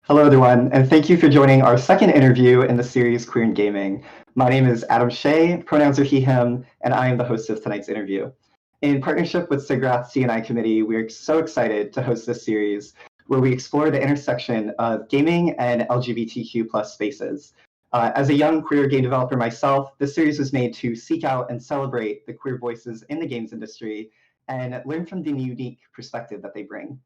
Hello, everyone, and thank you for joining our second interview in the series Queer in Gaming. My name is Adam Shea, pronouns are he, him, and I am the host of tonight's interview. In partnership with SIGGRAPH's DE&I committee, we are so excited to host this series where we explore the intersection of gaming and LGBTQ plus spaces. As a young queer game developer myself, this series was made to seek out and celebrate the queer voices in the games industry and learn from the unique perspective that they bring.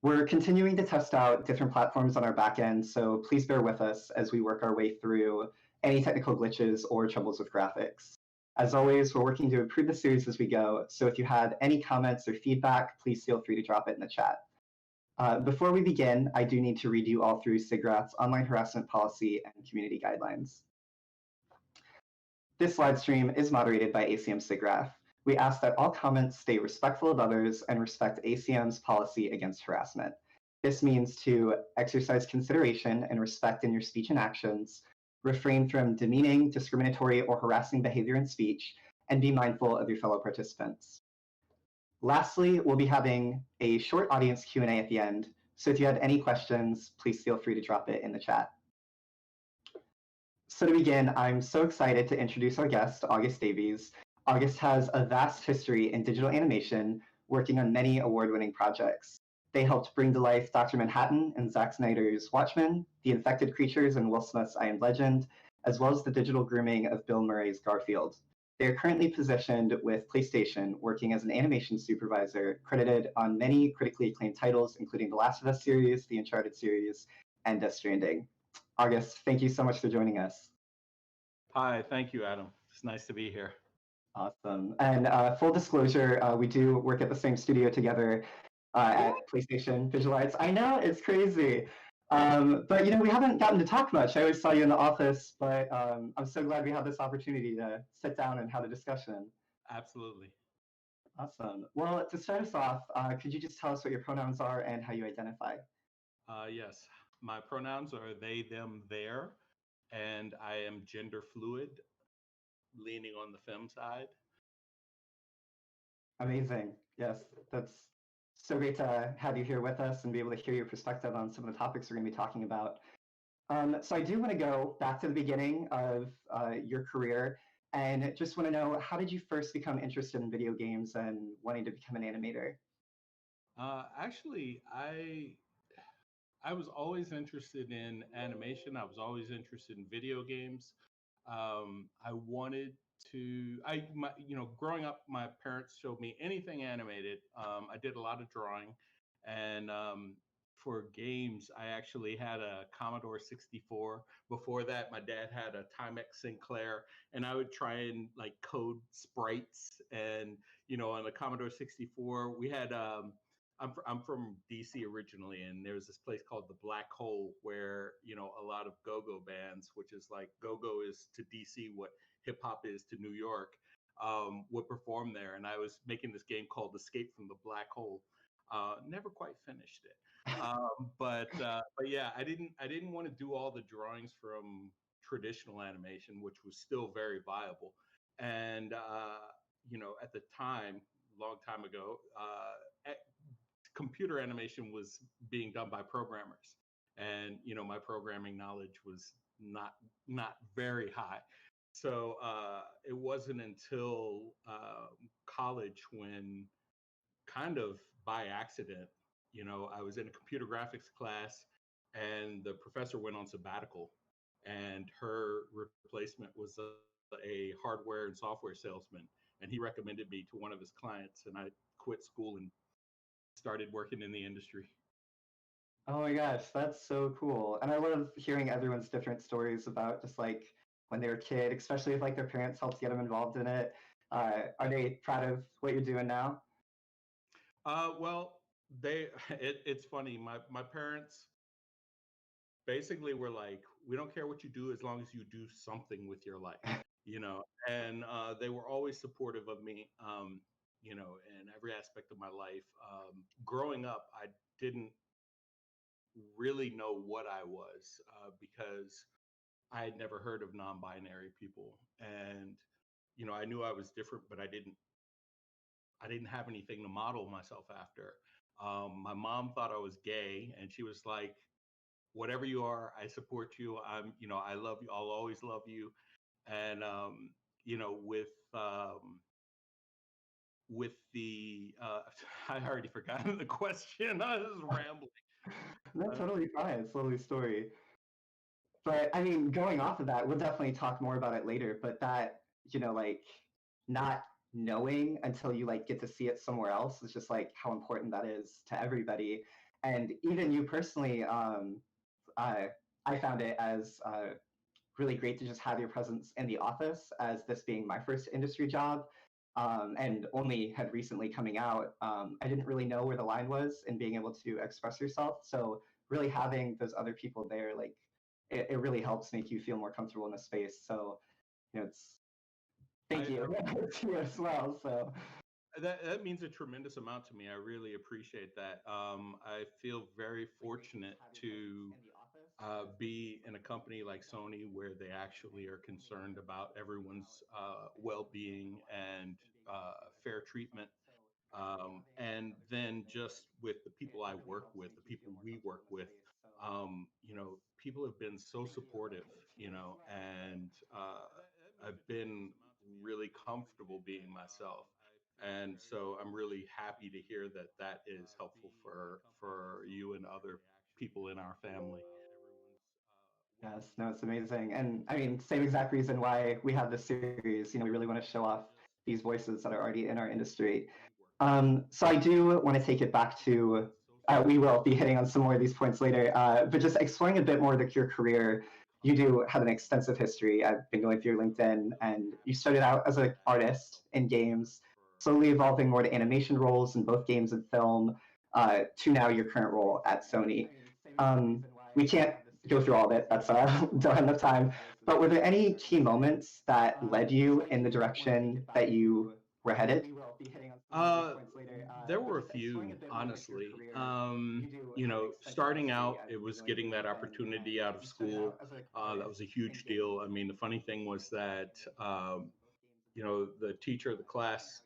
We're continuing to test out different platforms on our backend, so please bear with us as we work our way through any technical glitches or troubles with graphics. As always, we're working to improve the series as we go, so if you had any comments or feedback, please feel free to drop it in the chat. Before we begin, I do need to read you all through SIGGRAPH's online harassment policy and community guidelines. This live stream is moderated by ACM SIGGRAPH. We ask that all comments stay respectful of others and respect ACM's policy against harassment. This means to exercise consideration and respect in your speech and actions, refrain from demeaning, discriminatory, or harassing behavior in speech, and be mindful of your fellow participants. Lastly, we'll be having a short audience Q&A at the end, so if you have any questions, please feel free to drop it in the chat. So to begin, I'm so excited to introduce our guest, August Davies. August has a vast history in digital animation, working on many award-winning projects. They helped bring to life Dr. Manhattan and Zack Snyder's Watchmen, the infected creatures in Will Smith's I Am Legend, as well as the digital grooming of Bill Murray's Garfield. They are currently positioned with PlayStation, working as an animation supervisor, credited on many critically acclaimed titles, including the Last of Us series, the Uncharted series, and Death Stranding. August, thank you so much for joining us. Hi, thank you, Adam. It's nice to be here. Awesome. And full disclosure, we do work at the same studio together at PlayStation Visual Arts. I know, it's crazy. But we haven't gotten to talk much. I always saw you in the office, but I'm so glad we have this opportunity to sit down and have a discussion. Absolutely. Awesome. Well, to start us off, could you just tell us what your pronouns are and how you identify? Yes, my pronouns are they, them, their, and I am gender fluid, leaning on the femme side. Amazing. Yes, that's so great to have you here with us and be able to hear your perspective on some of the topics we're going to be talking about. So I do want to go back to the beginning of your career and just want to know, how did you first become interested in video games and wanting to become an animator? Actually, I was always interested in animation. I was always interested in video games. I wanted to. Growing up, my parents showed me anything animated. I did a lot of drawing, and for games, I actually had a Commodore 64. Before that, my dad had a Timex Sinclair, and I would try and like code sprites. And on the Commodore 64, we had. I'm from DC originally, and there was this place called the Black Hole where a lot of go-go bands, which is like go-go is to DC what hip hop is to New York, would perform there. And I was making this game called Escape from the Black Hole. Never quite finished it, but yeah, I didn't want to do all the drawings from traditional animation, which was still very viable. And at the time, long time ago, computer animation was being done by programmers, and my programming knowledge was not very high. So it wasn't until college when, kind of by accident, I was in a computer graphics class, and the professor went on sabbatical, and her replacement was a hardware and software salesman, and he recommended me to one of his clients, and I quit school and started working in the industry. Oh my gosh, that's so cool. And I love hearing everyone's different stories about just like when they were a kid, especially if like their parents helped get them involved in it. Are they proud of what you're doing now? Well, it's funny. My parents basically were like, we don't care what you do as long as you do something with your life, and they were always supportive of me, in every aspect of my life. Growing up, I didn't really know what I was, because I had never heard of non-binary people, and I knew I was different, but I didn't have anything to model myself after. My mom thought I was gay, and she was like, whatever you are, I support you. I love you. I'll always love you. And you know, with the I already forgotten the question. I was rambling. That's totally fine. It's a lovely story. But I mean, going off of that, we'll definitely talk more about it later. But that, like not knowing until you like get to see it somewhere else is just like how important that is to everybody. And even you personally, I found it as really great to just have your presence in the office, as this being my first industry job, and only had recently coming out. I didn't really know where the line was in being able to express yourself. So really having those other people there, like it really helps make you feel more comfortable in the space. So it's thank you to you as well. So that means a tremendous amount to me. I really appreciate that. I feel very fortunate to be in a company like Sony where they actually are concerned about everyone's well-being and fair treatment. And then just with the people I work with, the people we work with, people have been so supportive, and I've been really comfortable being myself. And so I'm really happy to hear that that is helpful for you and other people in our family. yes, no, it's amazing. And I mean, same exact reason why we have this series. We really want to show off these voices that are already in our industry. So I do want to take it back to, we will be hitting on some more of these points later, but just exploring a bit more of your career. You do have an extensive history. I've been going through your LinkedIn, and you started out as an artist in games, slowly evolving more to animation roles in both games and film, to now your current role at Sony. We can't go through all of it. That's don't have enough time. But were there any key moments that led you in the direction that you were headed? Uh, there were a few, honestly. Starting out, it was getting that opportunity out of school. That was a huge deal. I mean, the funny thing was that, the teacher of the class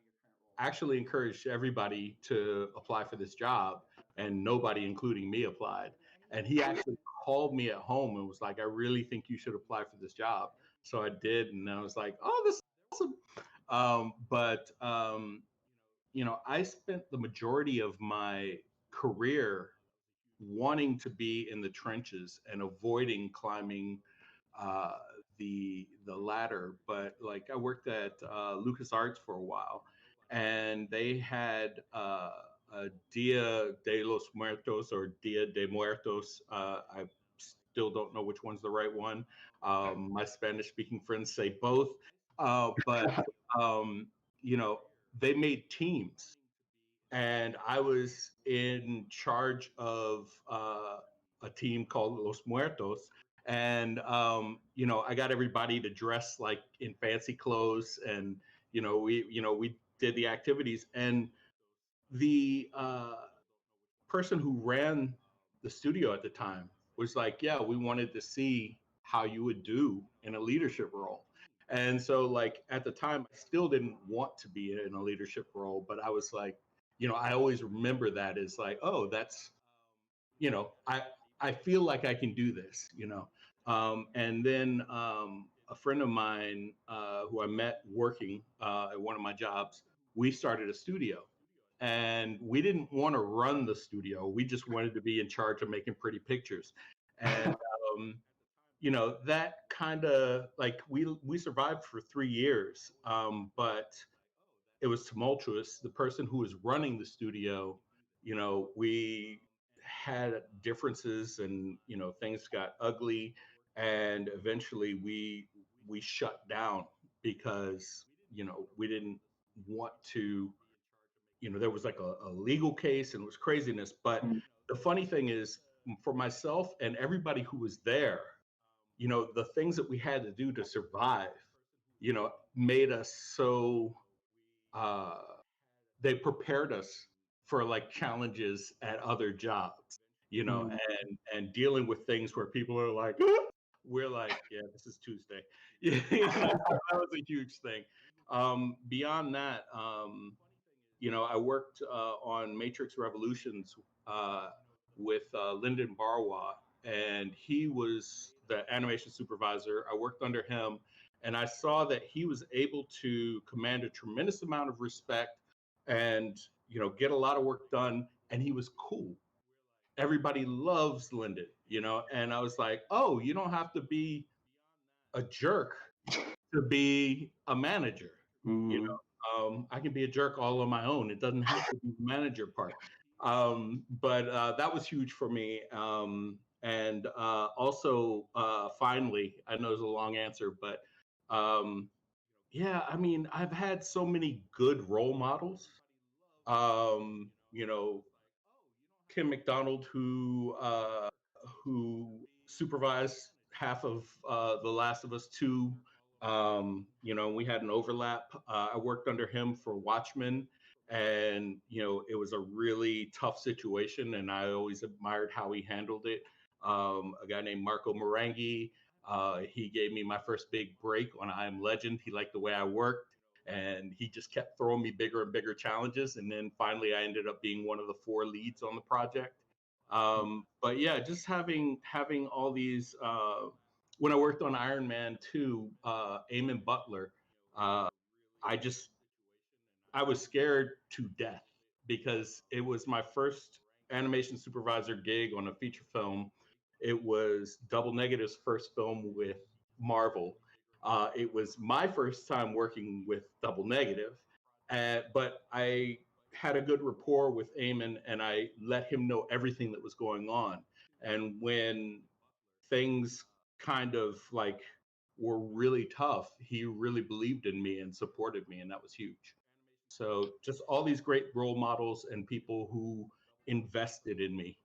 actually encouraged everybody to apply for this job, and nobody, including me, applied. And he actually called me at home and was like, "I really think you should apply for this job." So I did, and I was like, "Oh, this is awesome." But I spent the majority of my career wanting to be in the trenches and avoiding climbing uh, the ladder. But like I worked at LucasArts for a while, and they had a Dia de los Muertos or Dia de Muertos. I still don't know which one's the right one. My Spanish-speaking friends say both, but um, you know they made teams, and I was in charge of a team called Los Muertos. And I got everybody to dress like in fancy clothes, and we did the activities. And the person who ran the studio at the time was like, "Yeah, we wanted to see how you would do in a leadership role." And so, like at the time, I still didn't want to be in a leadership role, but I was like, I always remember that as like, oh, that's, I feel like I can do this. And then a friend of mine who I met working at one of my jobs, we started a studio, and we didn't want to run the studio. We just wanted to be in charge of making pretty pictures. And that kind of like we survived for 3 years, but it was tumultuous. The person who was running the studio, we had differences, and things got ugly, and eventually we shut down because we didn't want to. There was like a legal case, and it was craziness. But the funny thing is, for myself and everybody who was there, the things that we had to do to survive, made us so uh, they prepared us for like challenges at other jobs, Mm. and dealing with things where people are like, we're like, yeah, this is Tuesday. So that was a huge thing. Beyond that, I worked on Matrix Revolutions with Lyndon Barwa. and he was the animation supervisor. I worked under him, and I saw that he was able to command a tremendous amount of respect and get a lot of work done, and he was cool. Everybody loves Lyndon, and I was like, oh, you don't have to be a jerk to be a manager. Mm. I can be a jerk all on my own. It doesn't have to be the manager part. But that was huge for me. And also, finally, I know it's a long answer, but yeah, I mean, I've had so many good role models. Um, you know, Kim McDonald, who supervised half of The Last of Us 2. We had an overlap. I worked under him for Watchmen, and it was a really tough situation, and I always admired how he handled it. A guy named Marco Marangi, he gave me my first big break on I Am Legend. He liked the way I worked, and he just kept throwing me bigger and bigger challenges. And then finally, I ended up being one of the 4 leads on the project. But yeah, just having all these. When I worked on Iron Man 2, Eamon Butler, uh, I just I was scared to death because it was my first animation supervisor gig on a feature film. It was Double Negative's first film with Marvel. It was my first time working with Double Negative, but I had a good rapport with Eamon, and I let him know everything that was going on. And when things kind of like were really tough, he really believed in me and supported me, and that was huge. So just all these great role models and people who invested in me.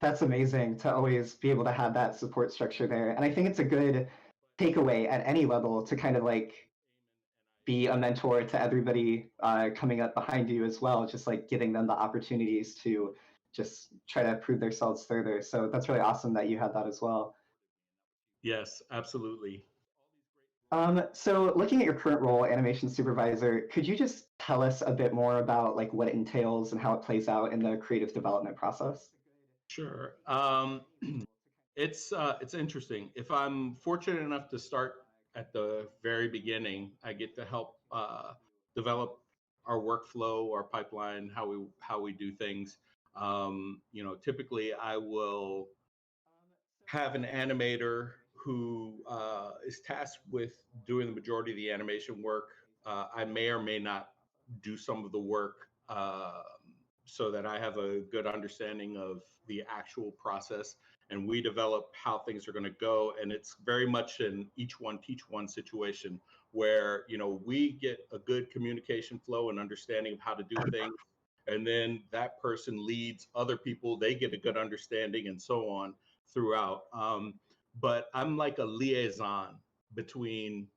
That's amazing to always be able to have that support structure there. And I think it's a good takeaway at any level to kind of like be a mentor to everybody coming up behind you as well, just like giving them the opportunities to just try to prove themselves further. So that's really awesome that you had that as well. Yes, absolutely. So looking at your current role, animation supervisor, could you just tell us a bit more about like what it entails and how it plays out in the creative development process? Sure. It's interesting. If I'm fortunate enough to start at the very beginning, I get to help develop our workflow, our pipeline, how we do things. Typically I will have an animator who is tasked with doing the majority of the animation work. I may or may not do some of the work so that I have a good understanding of the actual process, and we develop how things are going to go. And it's very much an each one teach one situation where we get a good communication flow and understanding of how to do things, and then that person leads other people, they get a good understanding, and so on throughout. But I'm like a liaison between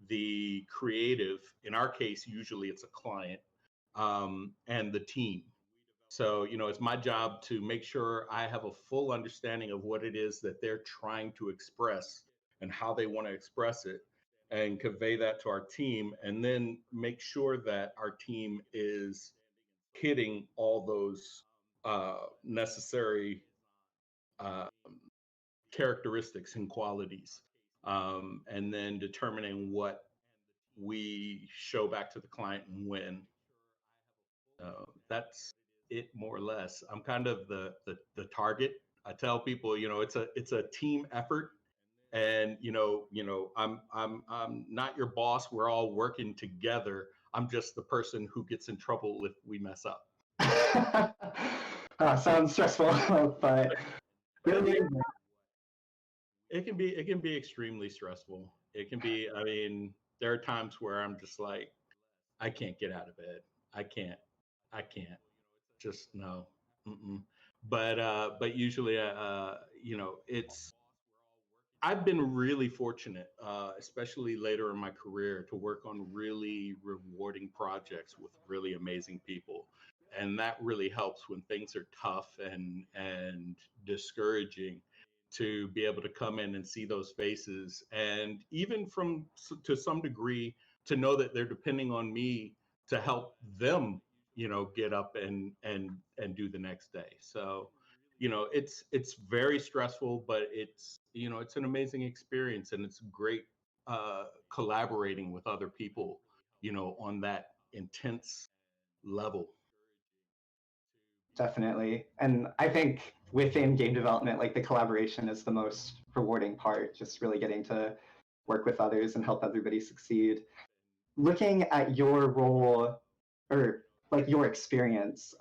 the creative, in our case, usually it's a client, and the team. So, it's my job to make sure I have a full understanding of what it is that they're trying to express and how they want to express it, and convey that to our team, and then make sure that our team is hitting all those necessary uh, characteristics and qualities, and then determining what we show back to the client and when. That's it, more or less. I'm kind of the target. I tell people, it's a team effort, and I'm not your boss. We're all working together. I'm just the person who gets in trouble if we mess up. Sounds stressful, but really, It can be extremely stressful. It can be. I mean, there are times where I'm just like, I can't get out of bed. I can't. I can't. Just no. Mm-mm. But usually, it's. I've been really fortunate, especially later in my career, to work on really rewarding projects with really amazing people, and that really helps when things are tough and discouraging. To be able to come in and see those faces, and even to some degree, to know that they're depending on me to help them, get up and do the next day. So it's very stressful, but it's an amazing experience, and it's great collaborating with other people, on that intense level. Definitely. And I think within game development, like the collaboration is the most rewarding part, just really getting to work with others and help everybody succeed. Looking at your role or like your experience,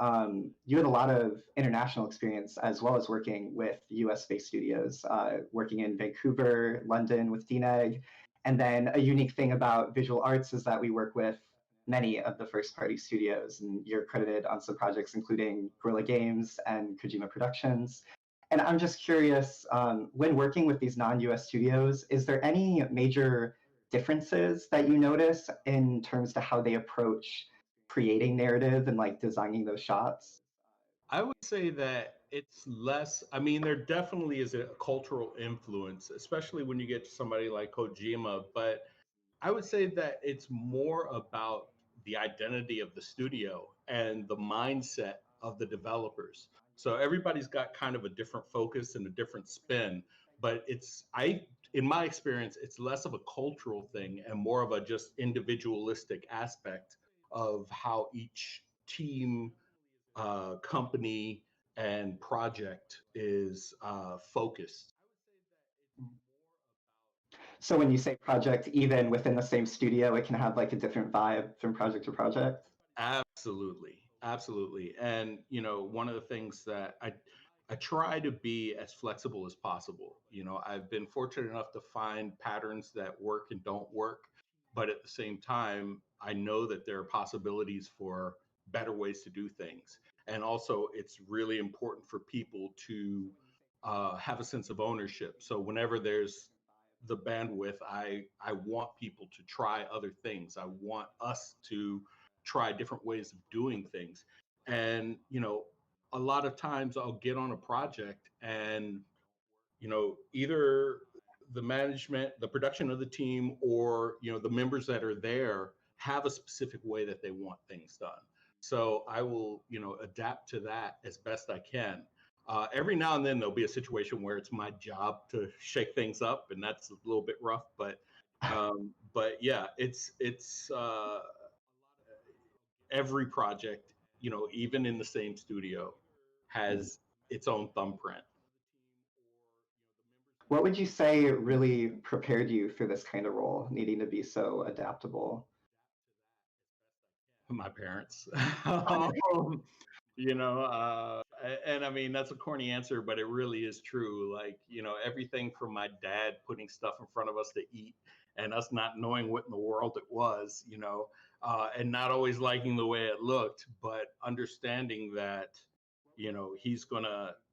you had a lot of international experience as well as working with US-based studios, working in Vancouver, London with DE&I. And then a unique thing about visual arts is that we work with many of the first-party studios, and you're credited on some projects including Guerrilla Games and Kojima Productions. And I'm just curious, when working with these non-US studios, is there any major differences that you notice in terms to how they approach creating narrative and like designing those shots? I would say that it's less, I mean, there definitely is a cultural influence, especially when you get to somebody like Kojima, but I would say that it's more about the identity of the studio and the mindset of the developers. So everybody's got kind of a different focus and a different spin, but in my experience, it's less of a cultural thing and more of a just individualistic aspect of how each team, company, and project is focused. So when you say project, even within the same studio, it can have like a different vibe from project to project. Absolutely, absolutely. And one of the things that I try to be as flexible as possible. I've been fortunate enough to find patterns that work and don't work, but at the same time, I know that there are possibilities for better ways to do things. And also, it's really important for people to have a sense of ownership. So whenever there's the bandwidth, I want people to try other things. I want us to try different ways of doing things. And a lot of times I'll get on a project and either the management, the production of the team, or the members that are there have a specific way that they want things done. So I will adapt to that as best I can. Every now and then there'll be a situation where it's my job to shake things up, and that's a little bit rough. But yeah, it's every project, even in the same studio, has its own thumbprint. What would you say really prepared you for this kind of role, needing to be so adaptable? My parents. um, and I mean, that's a corny answer, but it really is true. Like, everything from my dad putting stuff in front of us to eat and us not knowing what in the world it was, and not always liking the way it looked, but understanding that, he's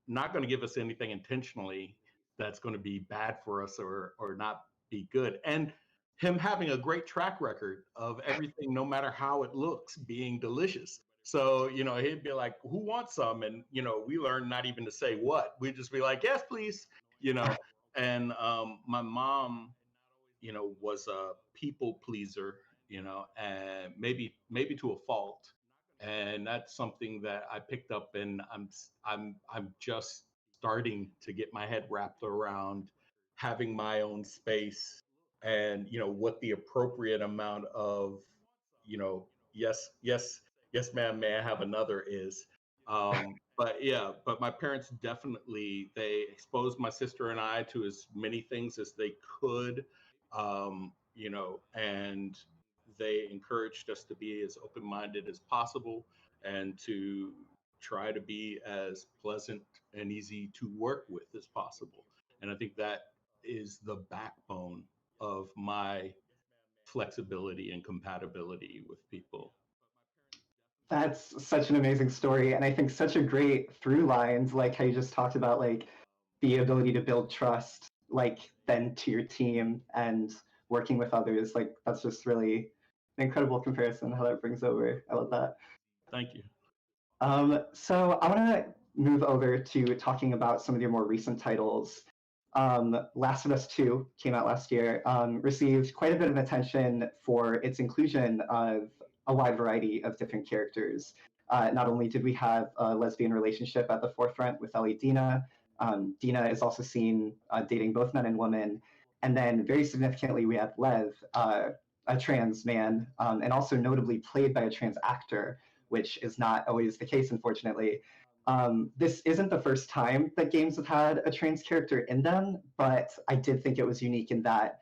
not gonna give us anything intentionally that's going to be bad for us or not be good. And him having a great track record of everything, no matter how it looks, being delicious. So, he'd be like, who wants some? And, we learned not even to say what. We'd just be like, yes, please. And my mom, was a people pleaser, and maybe to a fault. And that's something that I picked up, and I'm just starting to get my head wrapped around having my own space, and what the appropriate amount of, yes, yes, yes, ma'am, may I have another is. But yeah, but my parents definitely, they exposed my sister and I to as many things as they could, and they encouraged us to be as open-minded as possible and to try to be as pleasant and easy to work with as possible. And I think that is the backbone of my flexibility and compatibility with people. That's such an amazing story, and I think such a great through lines, like how you just talked about, like the ability to build trust, like then to your team and working with others. Like that's just really an incredible comparison. How that brings over. I love that. Thank you. So I want to move over to talking about some of your more recent titles. Last of Us 2 came out last year, received quite a bit of attention for its inclusion of a wide variety of different characters. Not only did we have a lesbian relationship at the forefront with Ellie Dina, Dina is also seen dating both men and women. And then very significantly, we have Lev, a trans man, and also notably played by a trans actor, which is not always the case, unfortunately. This isn't the first time that games have had a trans character in them, but I did think it was unique in that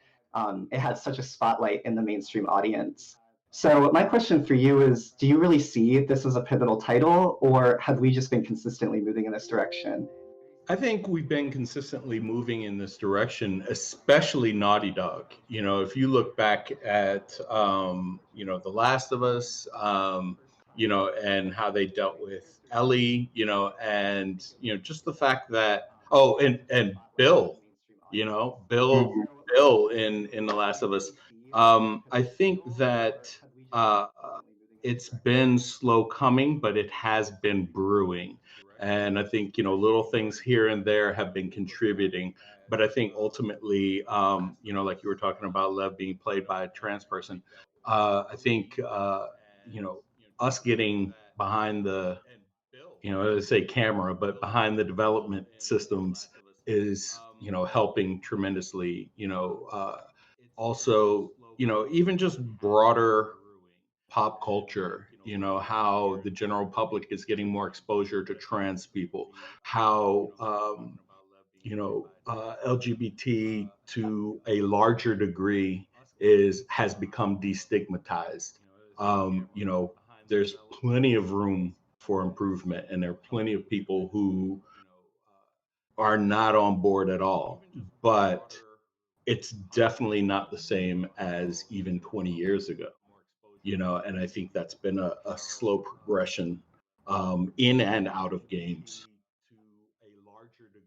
it had such a spotlight in the mainstream audience. So my question for you is, do you really see this as a pivotal title, or have we just been consistently moving in this direction? I think we've been consistently moving in this direction, especially Naughty Dog. You know, if you look back at, The Last of Us, and how they dealt with Ellie, just the fact that, and Bill, you know, Bill, Mhm. Bill in The Last of Us. I think that uh, it's been slow coming, but it has been brewing. And I think, little things here and there have been contributing. But I think ultimately, like you were talking about Lev being played by a trans person, I think, us getting behind the, let's say camera, but behind the development systems is, helping tremendously, also, even just broader pop culture, how the general public is getting more exposure to trans people, how, LGBT to a larger degree has become destigmatized. Um, you know, there's plenty of room for improvement, and there are plenty of people who are not on board at all. But it's definitely not the same as even 20 years ago, and I think that's been a slow progression in and out of games.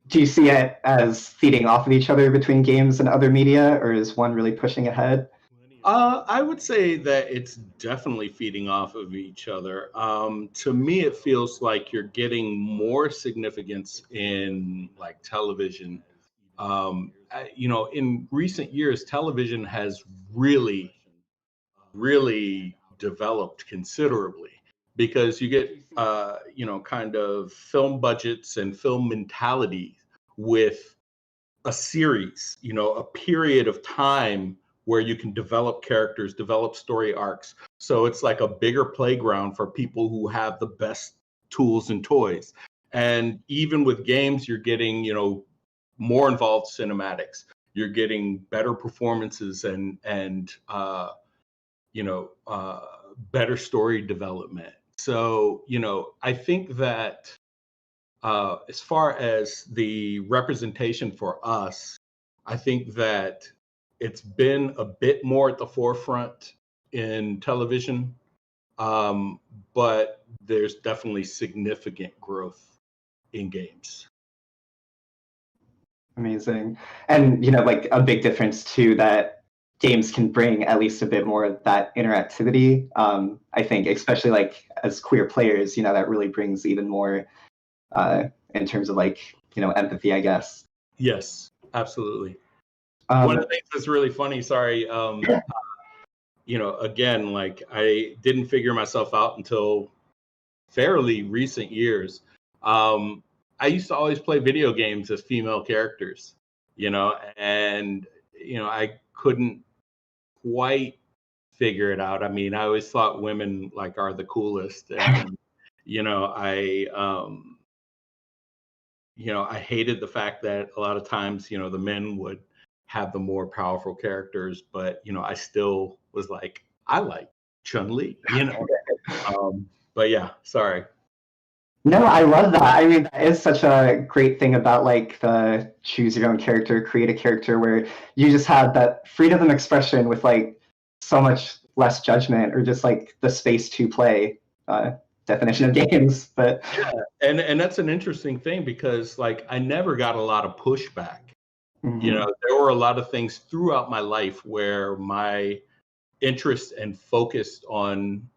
Do you see it as feeding off of each other between games and other media, or is one really pushing ahead? I would say that it's definitely feeding off of each other. To me, it feels like you're getting more significance in like television. In recent years, television has really developed considerably because you get kind of film budgets and film mentality with a series, a period of time where you can develop characters, develop story arcs. So it's like a bigger playground for people who have the best tools and toys. And even with games, you're getting, more involved cinematics. You're getting better performances and better story development. So, I think that as far as the representation for us, I think that it's been a bit more at the forefront in television, but there's definitely significant growth in games. Amazing. And, like a big difference too that games can bring at least a bit more of that interactivity. I think, especially like as queer players, that really brings even more in terms of like, empathy, I guess. Yes, absolutely. One of Um, the things that's really funny, sorry, again, like I didn't figure myself out until fairly recent years. Um, I used to always play video games as female characters, and I couldn't quite figure it out. I mean, I always thought women like are the coolest, and I I hated the fact that a lot of times, the men would have the more powerful characters, but I still was like, I like Chun-Li. But yeah, sorry. no, I love that. I mean, that is such a great thing about like the choose your own character, create a character where you just have that freedom of expression with like so much less judgment or just like the space to play definition of games. But Yeah, and that's an interesting thing because like I never got a lot of pushback. mhm. There were a lot of things throughout my life where my interest and focus on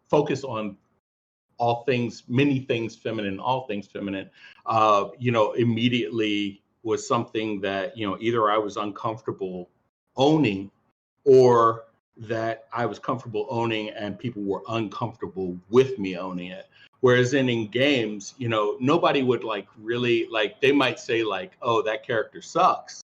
all things, many things feminine, all things feminine, immediately was something that, either I was uncomfortable owning or that I was comfortable owning and people were uncomfortable with me owning it. Whereas in games, you know, nobody would like really like, they might say like, oh, that character sucks.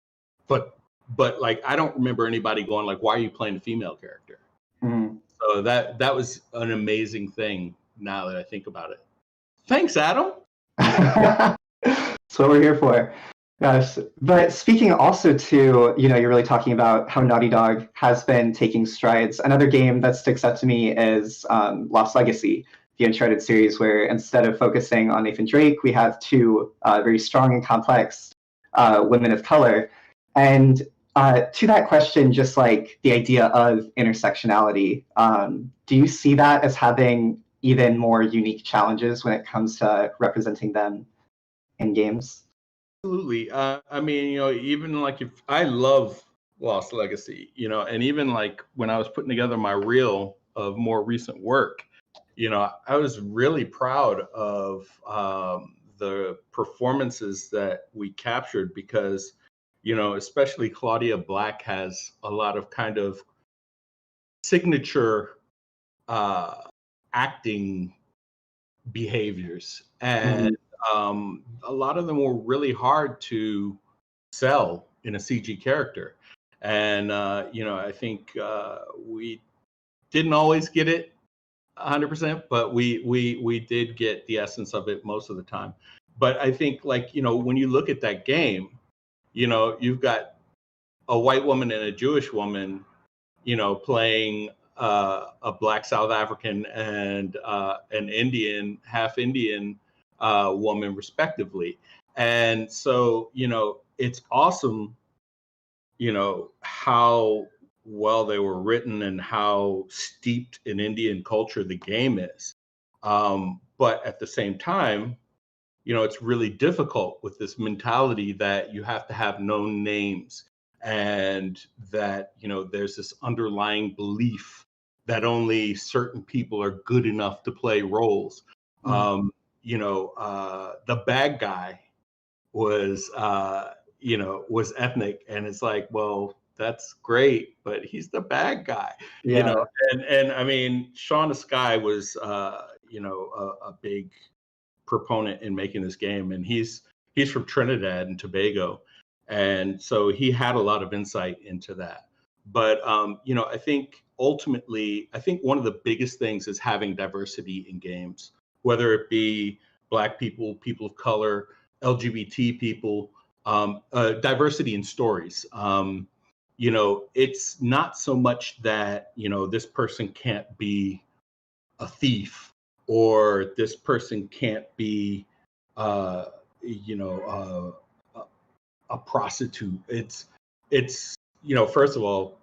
But like, I don't remember anybody going like, why are you playing a female character? Mm. So that was an amazing thing now that I think about it. Thanks, Adam. That's what we're here for. Gosh. But speaking also to, you know, you're really talking about how Naughty Dog has been taking strides. Another game that sticks out to me is Lost Legacy, the Uncharted series, where instead of focusing on Nathan Drake, we have two very strong and complex women of color. And to that question, just like the idea of intersectionality, do you see that as having even more unique challenges when it comes to representing them in games? Absolutely. I mean, you know, even like if I love Lost Legacy, you know, and even like when I was putting together my reel of more recent work, you know, I was really proud of the performances that we captured because, you know, especially Claudia Black has a lot of kind of signature acting behaviors, and a lot of them were really hard to sell in a CG character. And you know, I think we didn't always get it 100%, but we did get the essence of it most of the time. But I think, like, you know, when you look at that game, you know, you've got a white woman and a Jewish woman, you know, playing a Black South African and an Indian, half Indian woman, respectively. And so, you know, it's awesome, you know, how well they were written and how steeped in Indian culture the game is. But at the same time, you know, it's really difficult with this mentality that you have to have known names, and that, you know, there's this underlying belief that only certain people are good enough to play roles. You know, the bad guy was, you know, was ethnic, and it's like, well, that's great, but he's the bad guy, you know. And I mean, Shaun of Sky was, you know, a big proponent in making this game, and he's from Trinidad and Tobago, and so he had a lot of insight into that. But you know, I think ultimately, I think one of the biggest things is having diversity in games, whether it be Black people, people of color, LGBT people, diversity in stories. You know, it's not so much that, you know, this person can't be a thief, or this person can't be, you know, a prostitute. It's, you know, first of all,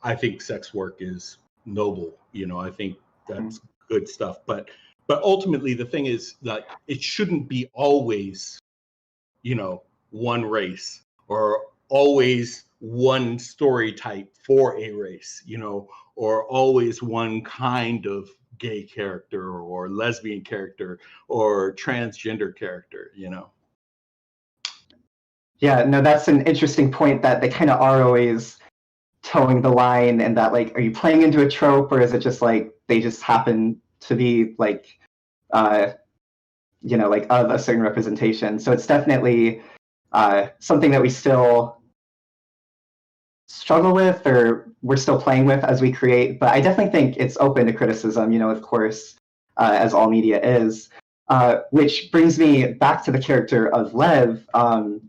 I think sex work is noble. You know, I think that's good stuff. But ultimately, the thing is that it shouldn't be always, you know, one race, or always one story type for a race, you know, or always one kind of gay character or lesbian character or transgender character, you know. Yeah, no, that's an interesting point, that they kind of are always towing the line, and that, like, are you playing into a trope, or is it just like they just happen to be like, you know, like of a certain representation? So it's definitely something that we still struggle with, or we're still playing with as we create. But I definitely think it's open to criticism, you know, of course, as all media is. Which brings me back to the character of Lev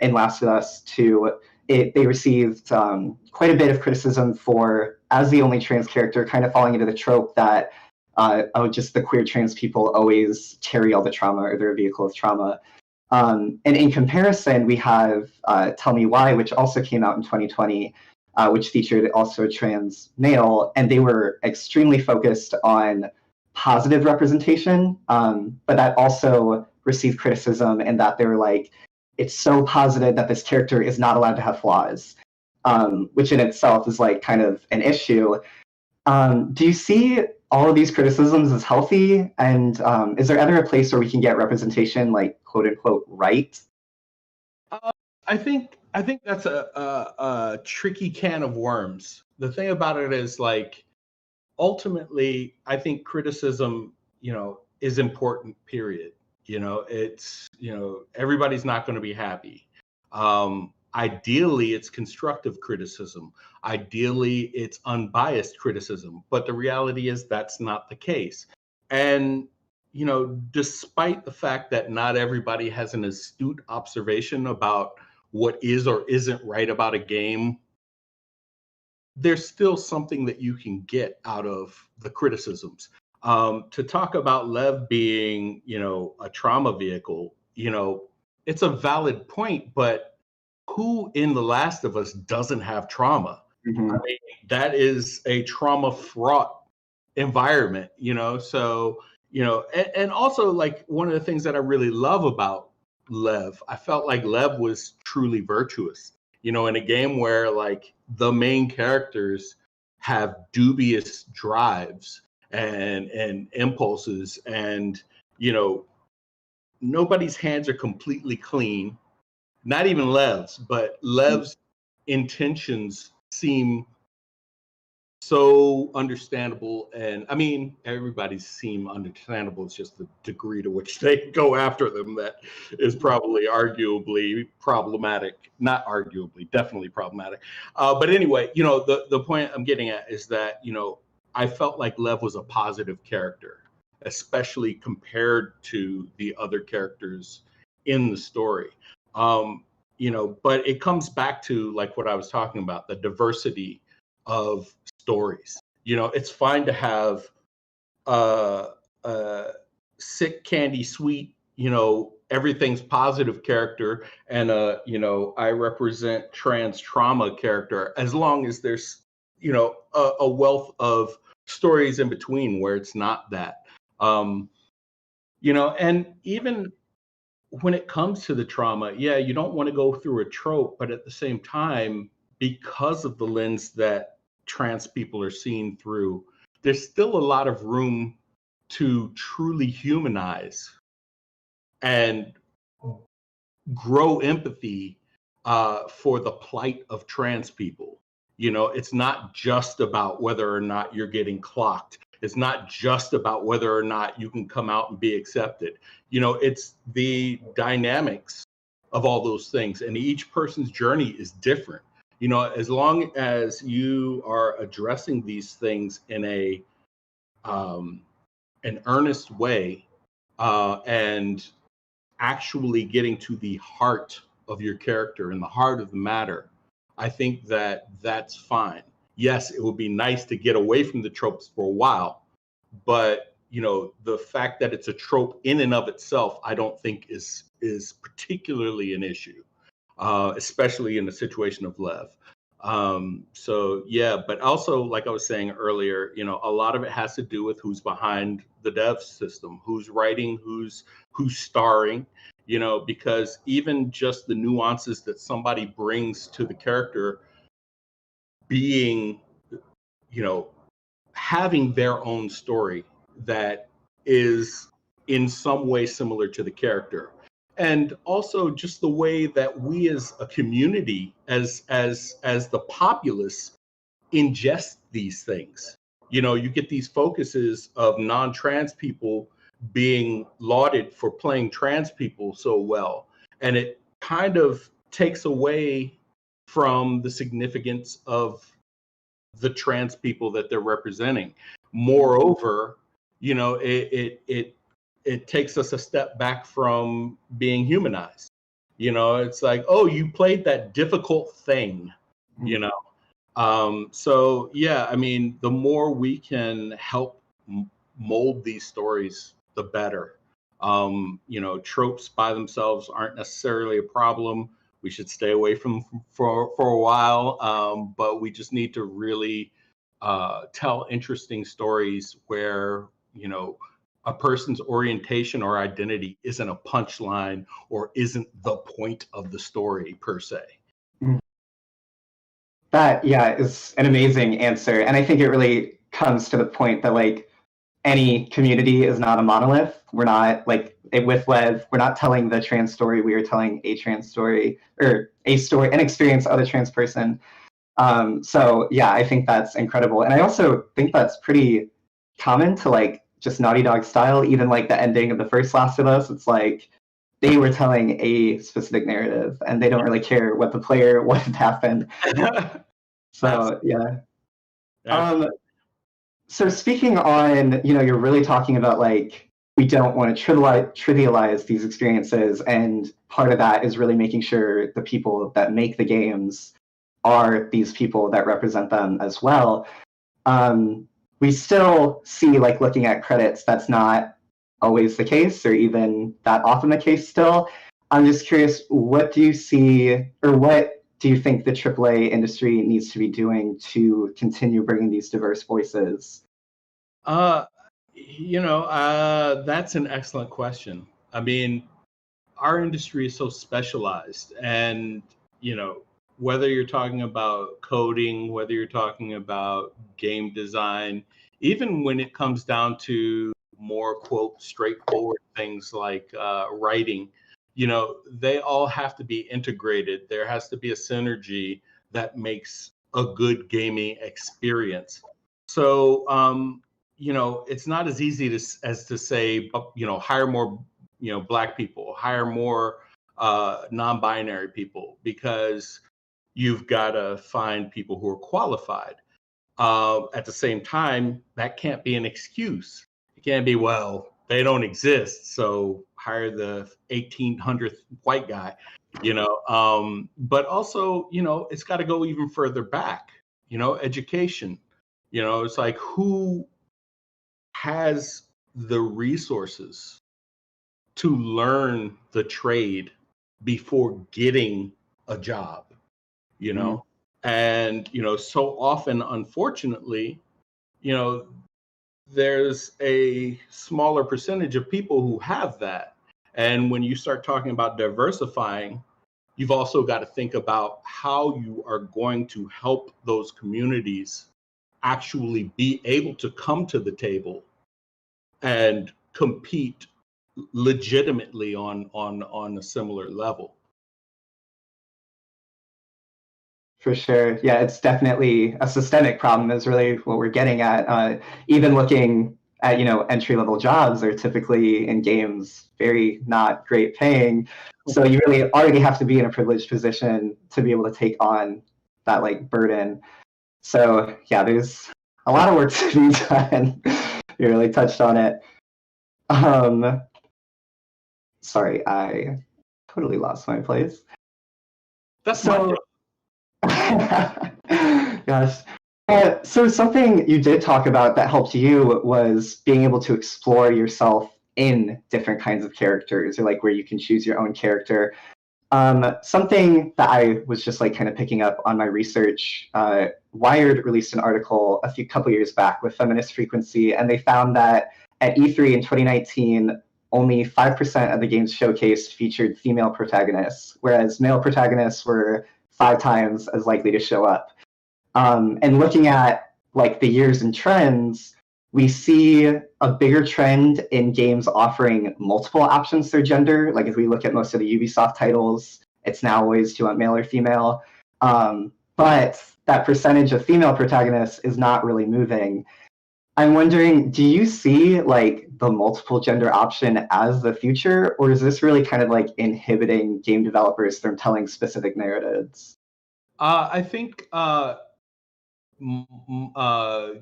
in Last of Us 2. They received quite a bit of criticism for, as the only trans character, kind of falling into the trope that, oh, just the queer trans people always carry all the trauma, or they're a vehicle of trauma. And in comparison, we have Tell Me Why, which also came out in 2020, which featured also a trans male, and they were extremely focused on positive representation, but that also received criticism in that they were like, it's so positive that this character is not allowed to have flaws, which in itself is like kind of an issue. Do you see all of these criticisms as healthy? And is there ever a place where we can get representation, like, quote unquote, right? I think I think that's a tricky can of worms. The thing about it is, like, ultimately, I think criticism, is important, period. It's, everybody's not going to be happy. Ideally, it's constructive criticism. Ideally, it's unbiased criticism. But the reality is that's not the case. And, despite the fact that not everybody has an astute observation about what is or isn't right about a game, there's still something that you can get out of the criticisms. To talk about Lev being, a trauma vehicle, it's a valid point, but who in The Last of Us doesn't have trauma? Mhm. I mean, that is a trauma fraught environment, so, and also, like, one of the things that I really love about Lev, I felt like Lev was truly virtuous, in a game where, like, the main characters have dubious drives and impulses, and, nobody's hands are completely clean, not even Lev's, but Lev's intentions seem so understandable. And I mean, everybody's seem understandable. It's just the degree to which they go after them that is probably arguably problematic. Not arguably, definitely problematic. But anyway, the point I'm getting at is that, I felt like Lev was a positive character, especially compared to the other characters in the story. But it comes back to, like, what I was talking about, the diversity of stories. It's fine to have a sick, candy, sweet, everything's positive character, and I represent trans trauma character, as long as there's, a wealth of stories in between where it's not that. And even when it comes to the trauma, yeah, you don't want to go through a trope, but at the same time, because of the lens that trans people are seen through, there's still a lot of room to truly humanize and grow empathy for the plight of trans people. It's not just about whether or not you're getting clocked. It's not just about whether or not you can come out and be accepted. It's the dynamics of all those things. And each person's journey is different. As long as you are addressing these things in an earnest way, and actually getting to the heart of your character and the heart of the matter, I think that that's fine. Yes, it would be nice to get away from the tropes for a while, but the fact that it's a trope in and of itself, I don't think is particularly an issue, especially in the situation of Lev. So yeah, but also, like I was saying earlier, a lot of it has to do with who's behind the dev system, who's writing, who's starring, because even just the nuances that somebody brings to the character being, having their own story that is in some way similar to the character. And also just the way that we as a community, as the populace, ingest these things. You get these focuses of non-trans people being lauded for playing trans people so well, and it kind of takes away from the significance of the trans people that they're representing. Moreover, it takes us a step back from being humanized. It's like, oh, you played that difficult thing, so yeah, I mean, the more we can help mold these stories, the better. Tropes by themselves aren't necessarily a problem. We should stay away from for a while, but we just need to really tell interesting stories where a person's orientation or identity isn't a punchline or isn't the point of the story per se. That, yeah, is an amazing answer. And I think it really comes to the point that, like, any community is not a monolith. We're not like with Lev, we're not telling the trans story, we are telling a trans story, or a story, an experience of a trans person. So yeah, I think that's incredible. And I also think that's pretty common to like just Naughty Dog style. Even like the ending of the first Last of Us, it's like they were telling a specific narrative and they don't really care what the player wanted to happen. So yeah. So speaking on, you're really talking about like we don't want to trivialize these experiences, and part of that is really making sure the people that make the games are these people that represent them as well. We still see, like looking at credits, that's not always the case, or even that often the case still. I'm just curious, what do you see, or what do you think the AAA industry needs to be doing to continue bringing these diverse voices? That's an excellent question. I mean, our industry is so specialized, and whether you're talking about coding, whether you're talking about game design, even when it comes down to more quote straightforward things like writing, they all have to be integrated. There has to be a synergy that makes a good gaming experience. So it's not as easy as to say, hire more, Black people, hire more non-binary people, because you've got to find people who are qualified. At the same time, that can't be an excuse. It can't be, well, they don't exist, so hire the 1800th white guy, But also, it's got to go even further back, education. It's like, who has the resources to learn the trade before getting a job, And, so often, unfortunately, there's a smaller percentage of people who have that. And when you start talking about diversifying, you've also got to think about how you are going to help those communities actually be able to come to the table and compete legitimately on a similar level. For sure. Yeah, it's definitely a systemic problem is really what we're getting at. Even looking at, entry-level jobs are typically in games very not great paying. So you really already have to be in a privileged position to be able to take on that like burden. So yeah, there's a lot of work to be done. You really touched on it. Sorry, I totally lost my place. That's so. Gosh. So something you did talk about that helped you was being able to explore yourself in different kinds of characters, or like where you can choose your own character. Something that I was just like kind of picking up on my research, Wired released an article a couple years back with Feminist Frequency, and they found that at E3 in 2019, only 5% of the games showcased featured female protagonists, whereas male protagonists were 5 times as likely to show up. And looking at like the years and trends, we see a bigger trend in games offering multiple options for gender. Like if we look at most of the Ubisoft titles, it's now always, do you want male or female? But that percentage of female protagonists is not really moving. I'm wondering, do you see like the multiple gender option as the future, or is this really kind of like inhibiting game developers from telling specific narratives? I think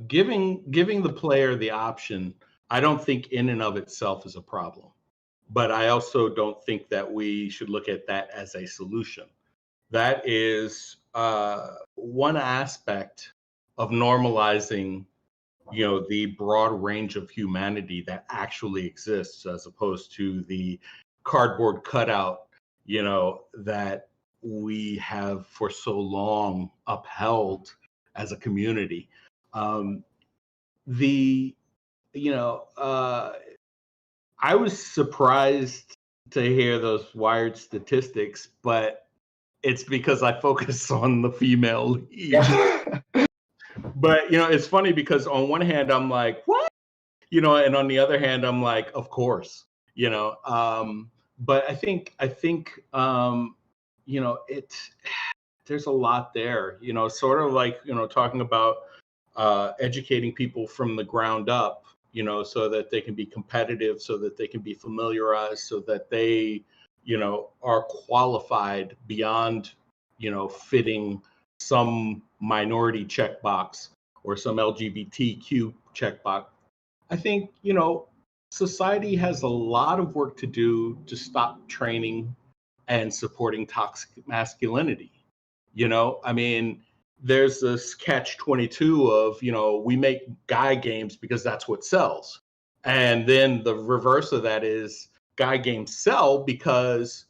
giving the player the option, I don't think in and of itself is a problem. But I also don't think that we should look at that as a solution. That is one aspect of normalizing, the broad range of humanity that actually exists, as opposed to the cardboard cutout, that we have for so long upheld as a community. I was surprised to hear those Wired statistics, but it's because I focus on the female lead. Yeah. But it's funny because on one hand I'm like, what? and on the other hand, I'm like, of course, but there's a lot there, sort of like, talking about educating people from the ground up, so that they can be competitive, so that they can be familiarized, so that they, are qualified beyond, fitting some minority checkbox or some LGBTQ checkbox. I think, society has a lot of work to do to stop training and supporting toxic masculinity. I mean, there's this catch-22 of, we make guy games because that's what sells. And then the reverse of that is guy games sell because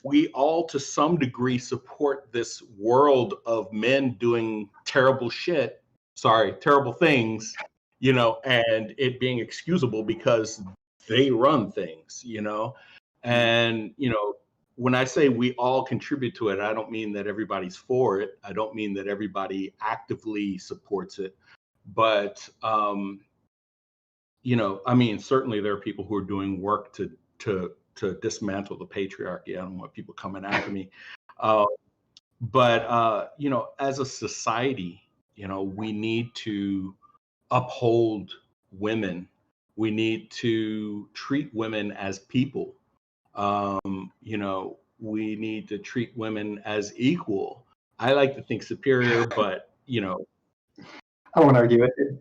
we all, to some degree, support this world of men doing terrible things, and it being excusable because they run things, and, when I say we all contribute to it, I don't mean that everybody's for it. I don't mean that everybody actively supports it. But, I mean, certainly there are people who are doing work to dismantle the patriarchy. I don't want people coming after me. But, as a society, we need to uphold women. We need to treat women as people. We need to treat women as equal. I like to think superior, but, I won't argue with it.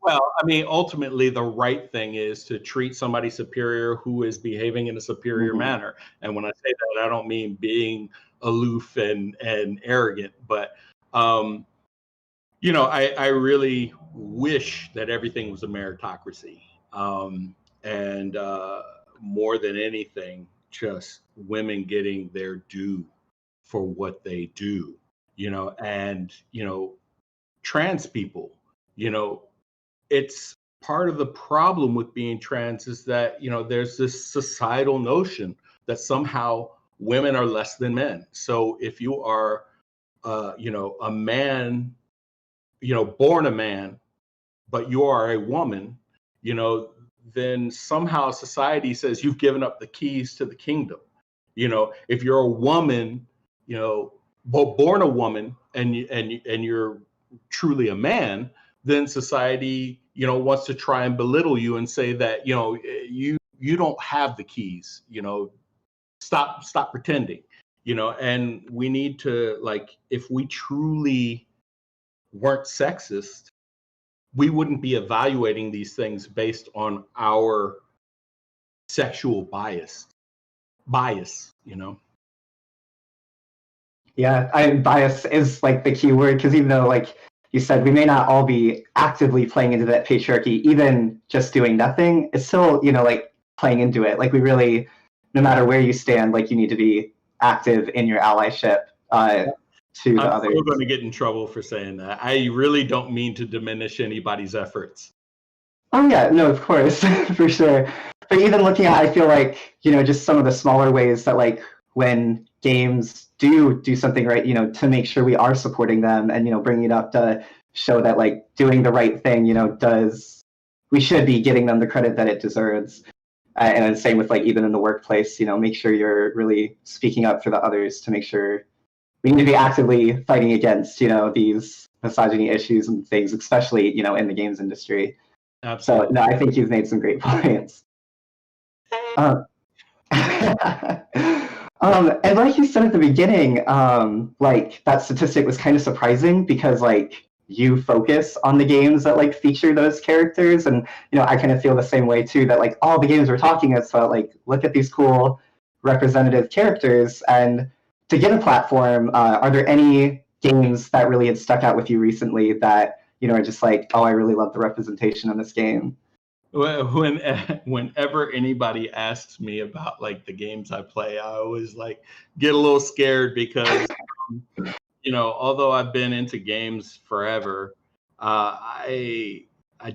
well, I mean, ultimately, the right thing is to treat somebody superior who is behaving in a superior manner. And when I say that, I don't mean being aloof and arrogant, but, I really wish that everything was a meritocracy. And more than anything, just women getting their due for what they do, and, trans people, it's part of the problem with being trans is that, there's this societal notion that somehow women are less than men. So if you are, a man, born a man, but you are a woman, then somehow society says you've given up the keys to the kingdom. If you're a woman, born a woman, and you're truly a man, then society, wants to try and belittle you and say that, you don't have the keys, stop pretending, and we need to, like, if we truly weren't sexist, we wouldn't be evaluating these things based on our sexual bias. Yeah, bias is like the key word, because even though, like you said, we may not all be actively playing into that patriarchy, even just doing nothing, it's still, like playing into it. Like we really, no matter where you stand, like you need to be active in your allyship to the others. I'm still going to get in trouble for saying that. I really don't mean to diminish anybody's efforts. Oh yeah, no, of course, for sure. But even looking at, I feel like, just some of the smaller ways that, like, when games do something right, to make sure we are supporting them and, bringing it up to show that, like, doing the right thing, we should be getting them the credit that it deserves. And then same with, like, even in the workplace, make sure you're really speaking up for the others to make sure we need to be actively fighting against, these misogyny issues and things, especially, in the games industry. Absolutely. So, no, I think you've made some great points. And like you said at the beginning, like that statistic was kind of surprising because, like, you focus on the games that, like, feature those characters, and I kind of feel the same way too. That, like, all the games we're talking about, like, look at these cool representative characters, and to get a platform, are there any games that really had stuck out with you recently that are just like, oh, I really love the representation in this game? Well, whenever anybody asks me about, like, the games I play, I always, like, get a little scared because, although I've been into games forever, I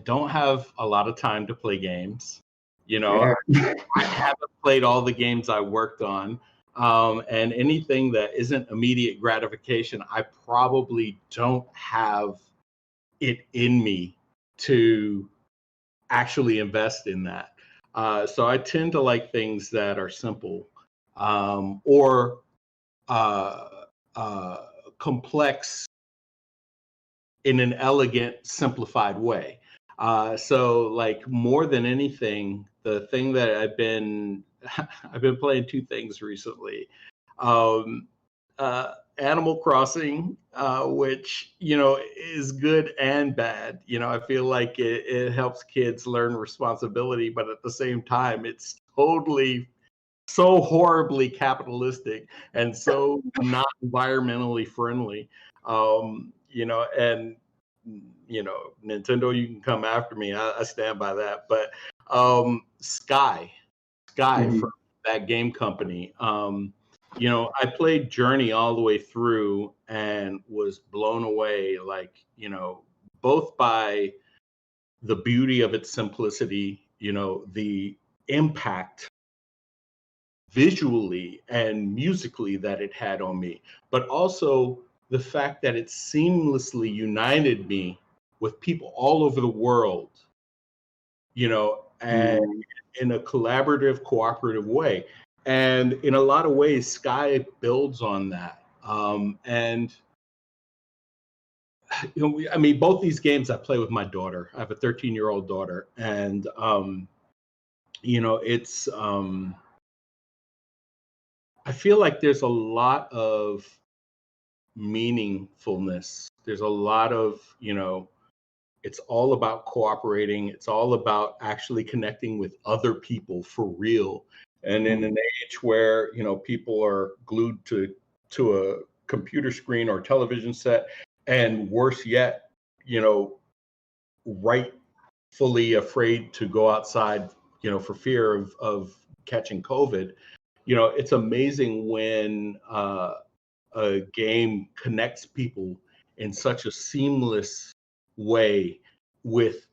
don't have a lot of time to play games. Sure. I haven't played all the games I worked on. And anything that isn't immediate gratification, I probably don't have it in me to actually invest in that. So I tend to like things that are simple, or uh, uh, complex in an elegant, simplified way. So like more than anything, the thing that I've been playing two things recently. Um, Animal Crossing, which, is good and bad. I feel like it helps kids learn responsibility, but at the same time, it's totally so horribly capitalistic and so not environmentally friendly. And Nintendo, you can come after me. I stand by that. But Sky Mhm. from that game company. I played Journey all the way through and was blown away, like, both by the beauty of its simplicity, the impact visually and musically that it had on me, but also the fact that it seamlessly united me with people all over the world, and Mm. in a collaborative, cooperative way. And in a lot of ways, Sky builds on that. And I mean, both these games I play with my daughter. I have a 13-year-old daughter, and it's I feel like there's a lot of meaningfulness. There's a lot of, it's all about cooperating. It's all about actually connecting with other people for real. And in an age where, people are glued to a computer screen or television set, and worse yet, rightfully afraid to go outside, for fear of catching COVID. It's amazing when a game connects people in such a seamless way, with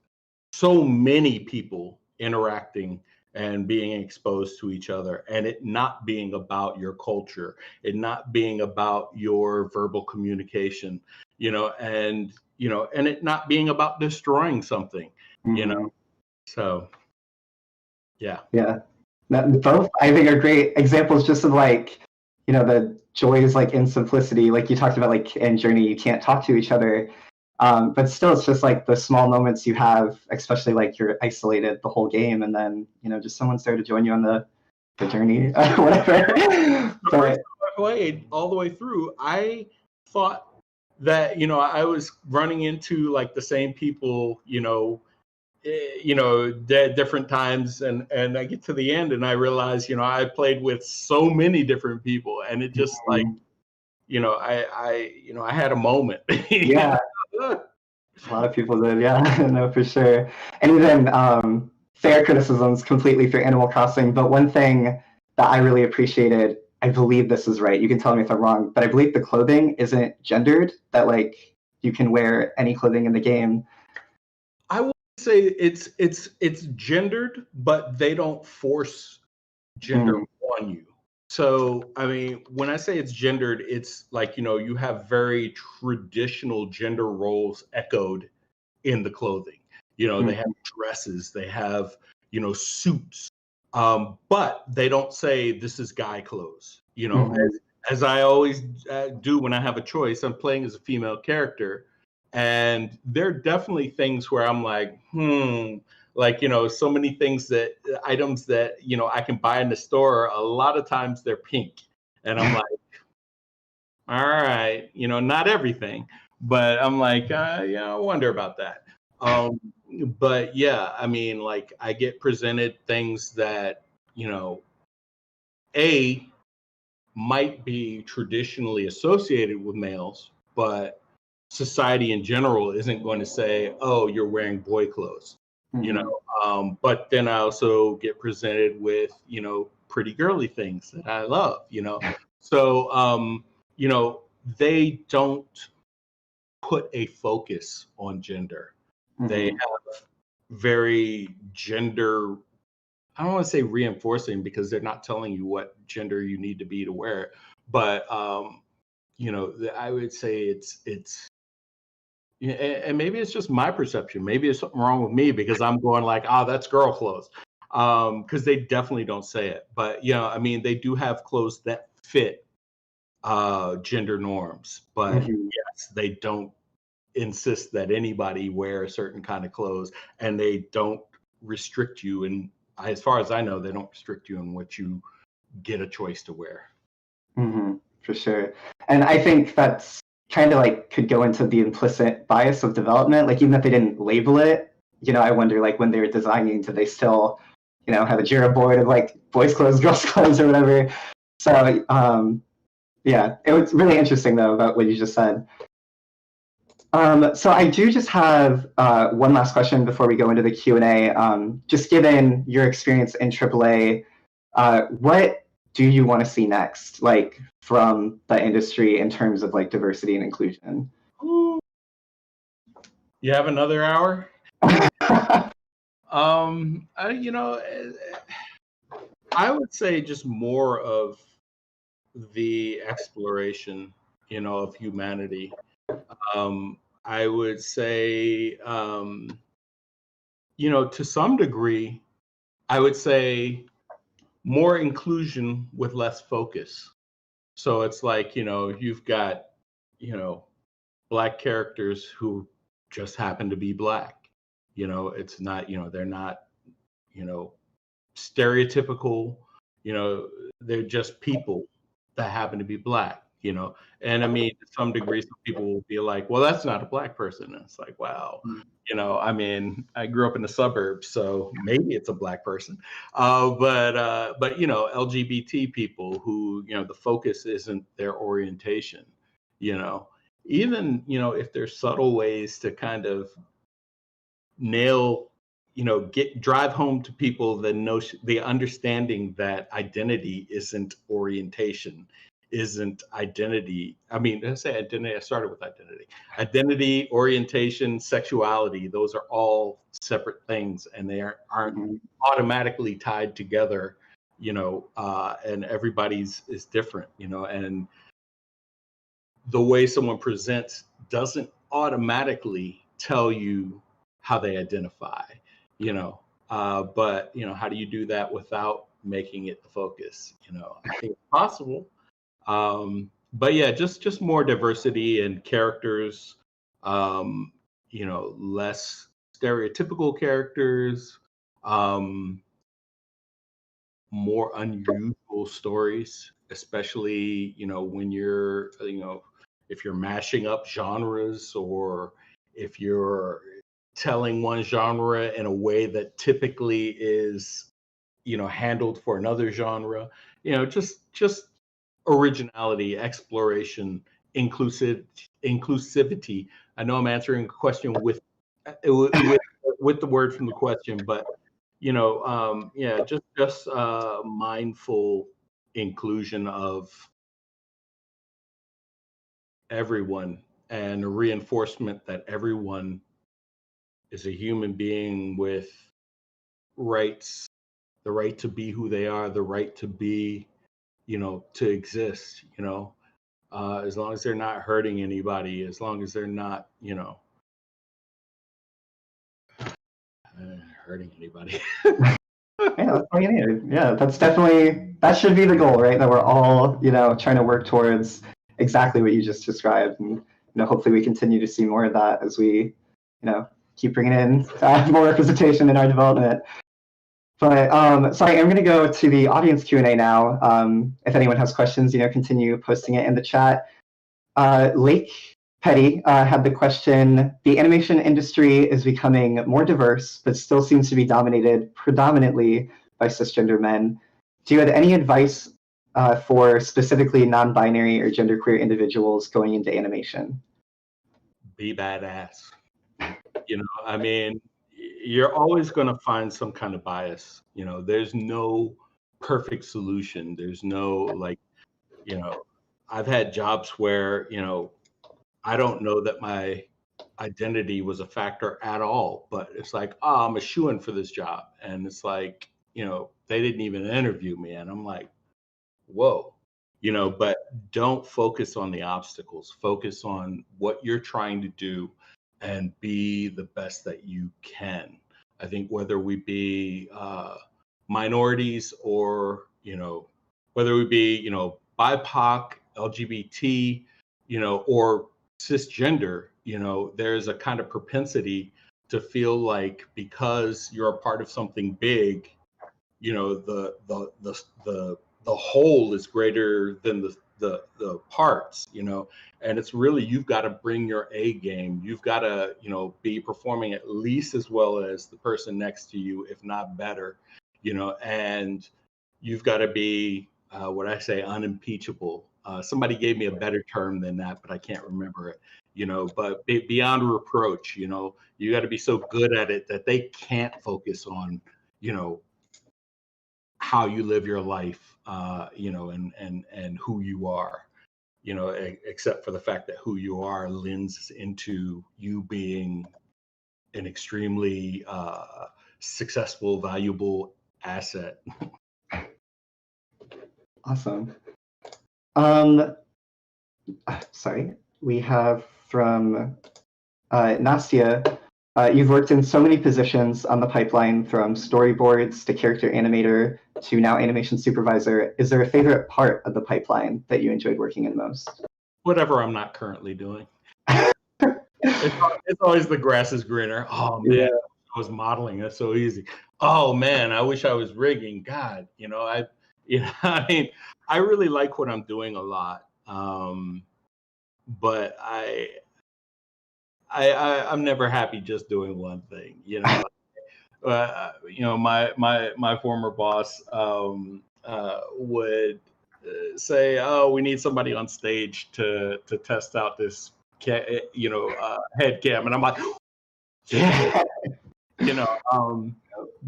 so many people interacting and being exposed to each other, and it not being about your culture, it not being about your verbal communication, and it not being about destroying something, you know. Mhm. So yeah. Yeah. Both I think are great examples just of like, the joys like in simplicity. Like you talked about like in Journey, you can't talk to each other. But still it's just like the small moments you have, especially like you're isolated the whole game and then, just someone's there to join you on the journey, whatever. The first But time I played all the way through, I thought that, I was running into like the same people, different times, and I get to the end and I realize, I played with so many different people, and it just like, I had a moment. yeah, a lot of people did, yeah. No, for sure. And even fair criticisms completely for Animal Crossing, but one thing that I really appreciated, I believe this is right, you can tell me if I'm wrong, but I believe the clothing isn't gendered, that like you can wear any clothing in the game. I would say it's gendered, but they don't force gender Mm. on you. So, I mean, when I say it's gendered, it's like, you have very traditional gender roles echoed in the clothing. They have Mm. dresses, they have, suits, but they don't say this is guy clothes. Mhm. As I always do when I have a choice, I'm playing as a female character. And there are definitely things where I'm like, like, so many things that items that, I can buy in the store, a lot of times they're pink. And I'm like, all right, not everything, but I'm like, yeah, I wonder about that. Um, but yeah, I mean, like I get presented things that, A, might be traditionally associated with males, but society in general isn't going to say, "Oh, you're wearing boy clothes," Mhm. But then I also get presented with, pretty girly things that I love, So, they don't put a focus on gender. They Mhm. have very gender, I don't want to say reinforcing, because they're not telling you what gender you need to be to wear it. But I would say it's Yeah, and maybe it's just my perception. Maybe it's something wrong with me because I'm going like, "Ah, that's girl clothes," because they definitely don't say it. But I mean, they do have clothes that fit gender norms, but Mhm. yes, they don't insist that anybody wear a certain kind of clothes, and they don't restrict you. And as far as I know, they don't restrict you in what you get a choice to wear. For sure. And I think that's kind of like could go into the implicit bias of development. Like even if they didn't label it, I wonder like when they're designing, do they still, have a Jira board of like boys' clothes, girls' clothes, or whatever. So yeah, it was really interesting though about what you just said. So I do just have one last question before we go into the Q&A. Just given your experience in AAA, what do you want to see next, like from the industry in terms of like diversity and inclusion? Ooh. You have another hour? I would say just more of the exploration, of humanity. I would say, to some degree, I would say more inclusion with less focus. So it's like, you've got, you know, black characters who just happen to be black. It's not, they're not, you know, stereotypical, you know, they're just people that happen to be black. And I mean, to some degree, some people will be like, well, that's not a black person. And it's like, wow. I mean, I grew up in the suburbs, so maybe it's a black person. But LGBT people who, the focus isn't their orientation, you know, even, if there's subtle ways to kind of nail get drive home to people the notion, the understanding that identity isn't orientation, isn't identity. I mean, I say identity, I started with identity, orientation, sexuality, those are all separate things, and they aren't automatically tied together. And everybody's is different, and the way someone presents doesn't automatically tell you how they identify, but how do you do that without making it the focus? I think it's possible. But yeah, just more diversity and characters, less stereotypical characters, um, more unusual stories, especially, when you're, if you're mashing up genres, or if you're telling one genre in a way that typically is, handled for another genre, just originality, exploration, inclusivity. I know I'm answering a question with the word from the question, but yeah, just mindful inclusion of everyone, and a reinforcement that everyone is a human being with rights, the right to be who they are, the right to be, to exist, as long as they're not hurting anybody, as long as they're not, hurting anybody. Yeah, that's all you need. Yeah, that should be the goal, right? That we're all, trying to work towards exactly what you just described, and hopefully we continue to see more of that as we, keep bringing in more representation in our development. But sorry, I'm going to go to the audience Q&A now. If anyone has questions, continue posting it in the chat. Lake Petty had the question: the animation industry is becoming more diverse, but still seems to be dominated predominantly by cisgender men. Do you have any advice for specifically non-binary or genderqueer individuals going into animation? Be badass. I mean, you're always going to find some kind of bias. There's no perfect solution. There's no, like, I've had jobs where, I don't know that my identity was a factor at all, but it's like, oh, I'm a shoo-in for this job. And it's like, they didn't even interview me. And I'm like, whoa, but don't focus on the obstacles, focus on what you're trying to do, and be the best that you can. I think whether we be minorities or, whether we be, BIPOC, LGBT, or cisgender, there's a kind of propensity to feel like because you're a part of something big, the whole is greater than the parts, and it's really, you've got to bring your A game. You've got to, be performing at least as well as the person next to you, if not better, and you've got to be what I say, unimpeachable. Somebody gave me a better term than that, but I can't remember it. But beyond reproach, you got to be so good at it that they can't focus on, how you live your life, and who you are, except for the fact that who you are lends into you being an extremely successful, valuable asset. Awesome. Sorry, we have from Nastya. You've worked in so many positions on the pipeline, from storyboards to character animator to now animation supervisor. Is there a favorite part of the pipeline that you enjoyed working in most? Whatever I'm not currently doing. It's always the grass is greener. Oh man, yeah. I was modeling. That's so easy. Oh man, I wish I was rigging. God, I mean, I really like what I'm doing a lot. But I'm never happy just doing one thing, my former boss would say, "Oh, we need somebody on stage to test out this head cam," and I'm like, "Yeah,"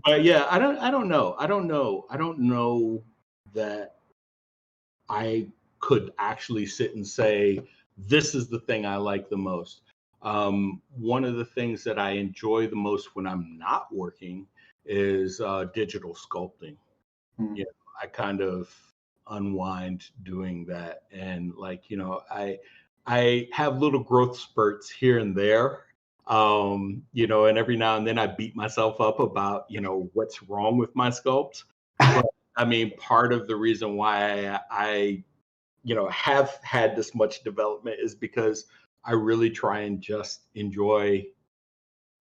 But yeah, I don't know that I could actually sit and say, this is the thing I like the most. One of the things that I enjoy the most when I'm not working is digital sculpting. I kind of unwind doing that, and I have little growth spurts here and there, and every now and then I beat myself up about what's wrong with my sculpts. But I mean, part of the reason why I have had this much development is because I really try and just enjoy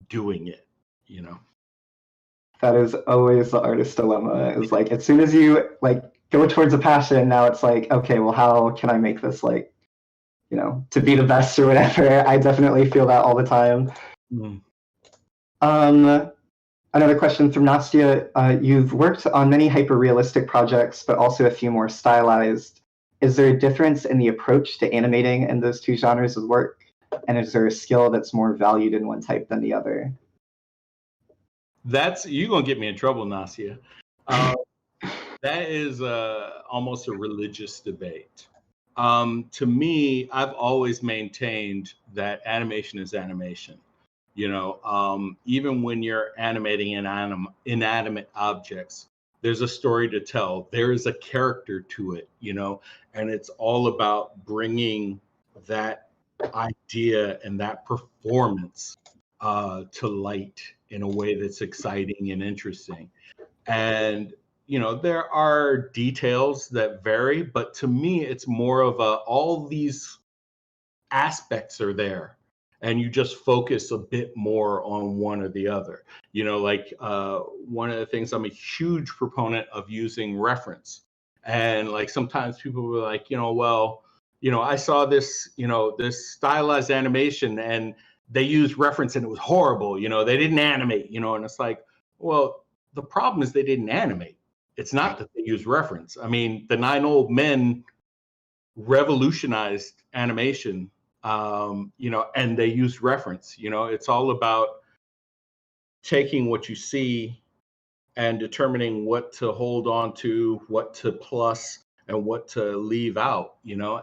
doing it, That is always the artist dilemma, is like, as soon as you go towards a passion, now it's like, okay, well, how can I make this to be the best or whatever? I definitely feel that all the time. Another question from Nastya. You've worked on many hyper-realistic projects, but also a few more stylized. Is there a difference in the approach to animating in those two genres of work? And is there a skill that's more valued in one type than the other? You're going to get me in trouble, Nastya. That is almost a religious debate. To me, I've always maintained that animation is animation. Even when you're animating inanimate objects, there's a story to tell. There is a character to it, and it's all about bringing that idea and that performance to light in a way that's exciting and interesting. And there are details that vary, but to me, it's more of all these aspects are there, and you just focus a bit more on one or the other. One of the things, I'm a huge proponent of using reference. And sometimes people were like, I saw this, this stylized animation and they used reference and it was horrible. They didn't animate, and it's like, well, the problem is they didn't animate. It's not that they used reference. I mean, the 9 Old Men revolutionized animation, and they used reference. It's all about taking what you see and determining what to hold on to, what to plus, and what to leave out,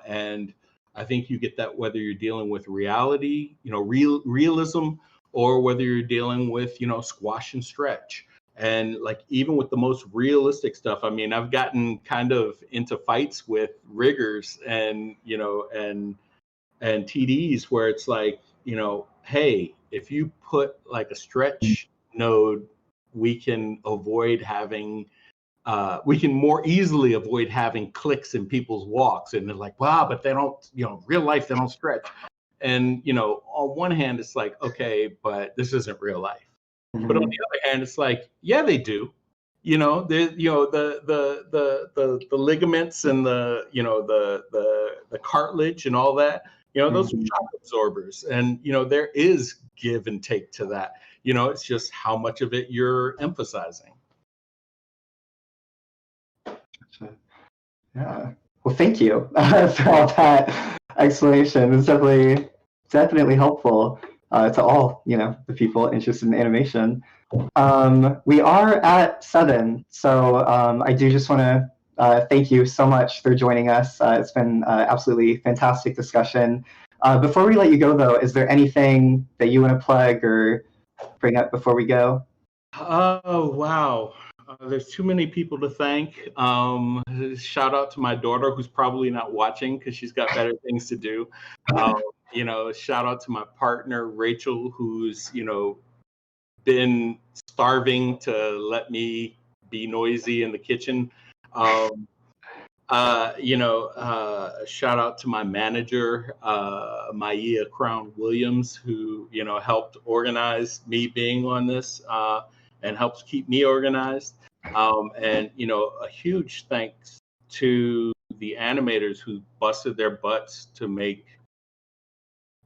and I think you get that whether you're dealing with reality, realism, or whether you're dealing with, squash and stretch. And even with the most realistic stuff, I mean, I've gotten kind of into fights with riggers and TDs where it's like, hey, if you put like a stretch node, we can avoid having we can more easily avoid having clicks in people's walks. And they're like, wow, but they don't, real life, they don't stretch. And, on one hand, it's like, okay, but this isn't real life. Mm-hmm. But on the other hand, it's like, yeah, they do. The ligaments and the cartilage and all that, those are shock absorbers. And, there is give and take to that. It's just how much of it you're emphasizing. Yeah. Well, thank you for all that explanation. It's definitely helpful to all, the people interested in animation. We are at 7, so I do just want to thank you so much for joining us. It's been absolutely fantastic discussion. Before we let you go, though, is there anything that you want to plug or bring up before we go? Oh, wow. There's too many people to thank. Shout out to my daughter, who's probably not watching because she's got better things to do. Shout out to my partner, Rachel, who's, been starving to let me be noisy in the kitchen. Shout out to my manager, Maya Crown Williams, who, helped organize me being on this and helps keep me organized. And, a huge thanks to the animators who busted their butts to make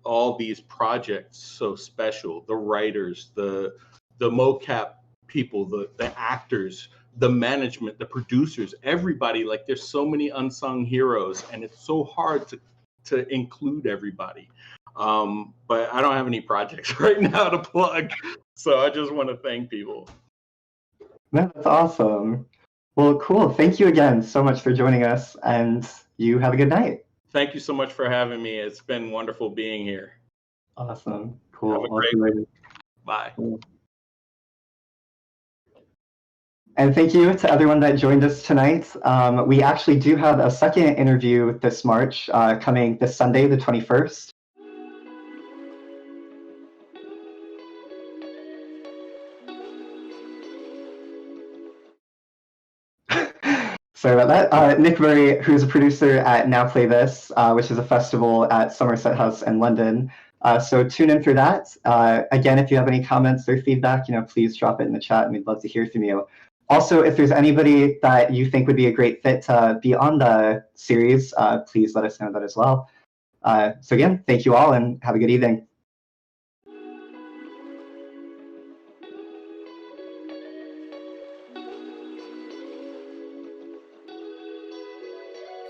all these projects so special. The writers, the mocap people, the actors, the management, the producers, everybody. Like, there's so many unsung heroes, and it's so hard to include everybody. But I don't have any projects right now to plug, so I just want to thank people. That's awesome. Well, cool. Thank you again so much for joining us, and you have a good night. Thank you so much for having me. It's been wonderful being here. Awesome. Cool. Have a great day. Bye. Cool. And thank you to everyone that joined us tonight. We actually do have a second interview this March coming this Sunday, the 21st. Sorry about that. Nick Murray, who's a producer at Now Play This, which is a festival at Somerset House in London. So tune in for that. Again, if you have any comments or feedback, please drop it in the chat, and we'd love to hear from you. Also, if there's anybody that you think would be a great fit to be on the series, please let us know that as well. So again, thank you all, and have a good evening.